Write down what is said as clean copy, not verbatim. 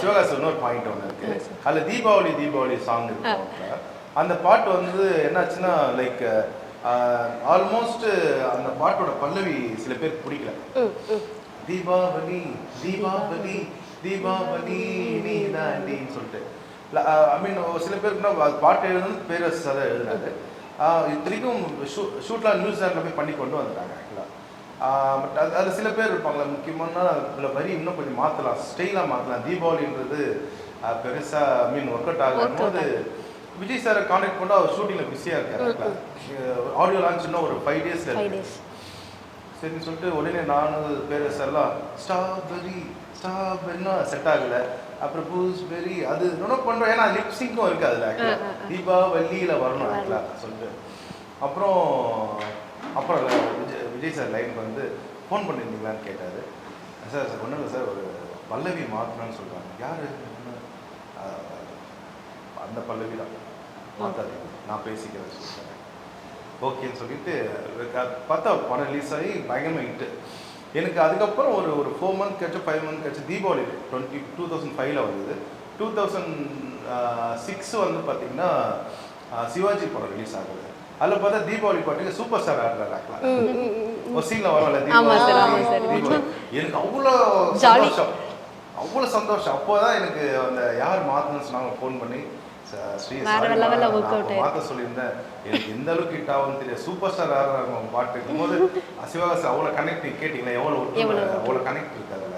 சிவகாசி இன்னொரு பாயிண்ட் ஒன்று இருக்கு. அதில் தீபாவளி சாங் இருக்கு. அந்த பாட்டு வந்து என்னாச்சுன்னா லைக் ஆல்மோஸ்ட் அந்த பாட்டோட பல்லவி சில பேருக்கு பிடிக்கல. தீபாவளி தீபாவளி தீபாவளி நீ தாண்டின்னு சொல்லிட்டு ஐ மீன் சில பேருக்கு பாட்டு எழுதுனது பேரரசு தான் எழுதினாரு. இத்தனைக்கும் ஷூட்லாம் நியூஸ் சேனலில் போய் பண்ணி கொண்டு வந்துட்டாங்க ஆக்சுவலாக. பட் அது சில பேர் இருப்பாங்களா முக்கியமான இதில் வரி இன்னும் கொஞ்சம் மாற்றலாம், ஸ்டைலாக மாற்றலாம். தீபாவளின்றது பெருசாக ஐ மீன் ஒர்க் அவுட் ஆகும் போது விஜய் சாரை கான்டாக்ட் பண்ணால் அவர் ஷூட்டிங்கில் பிஸியாக இருக்காரு. ஆடியோ லான்ச் இன்னும் ஒரு 5 days இருக்கு. சரின்னு சொல்லிட்டு உடனே நானும் பேரரசு எல்லாம் ஸ்ட்ராபெரினா செட் ஆகலை. அப்புறம் பூஸ்பெரி அது இன்னொன்று பண்ணுறோம், ஏன்னா லிப்ஸிங்கும் இருக்குது அதில் ஆக்சுவலாக. தீபாவளியில் வரணும் ஆக்சுவலாக சொல்லிட்டு அப்புறம் விஜய் சார் லைனுக்கு வந்து ஃபோன் பண்ணியிருந்தீங்களான்னு கேட்டார். சார் ஒன்றும் இல்லை சார், ஒரு பல்லவி மாற்றணும்னு சொல்கிறாங்க. யார் அந்த பல்லவி தான் மாற்றாது, நான் பேசிக்கிறேன் சொல்லிட்டேன். ஓகேன்னு சொல்லிட்டு பார்த்தா படம் ரிலீஸ் ஆகி பயங்கரமாக ஹிட்டு. எனக்கு அதுக்கப்புறம் ஒரு 4 months கழிச்சு 5 months கழிச்சு தீபாவளி 2005 வந்தது. 2006 வந்து பார்த்தீங்கன்னா சிவாஜி படம் ரிலீஸ் ஆகுது. அதில் பார்த்தா தீபாவளி பாட்டுக்கு சூப்பர் ஸ்டார் ஆடுறாங்க. ஒரு சீனில் வரல தீபாவளி. எனக்கு அவ்வளோ சந்தோஷம். அப்போ தான் எனக்கு அந்த யார் மாற்றணும்னு சொன்னாங்க ஃபோன் பண்ணி, ஸ்ரீ மாற்ற சொல்லியிருந்தேன். எனக்கு எந்த அளவுக்கு ஹிட் ஆகும்னு தெரியாது. சூப்பர் ஸ்டார் ஆடுறாங்க அவங்க பாட்டு இருக்கும்போது சிவகாசி அவ்வளோ கனெக்ட் கேட்டிங்களா, எவ்வளோ கனெக்ட் இருக்கு அதில்.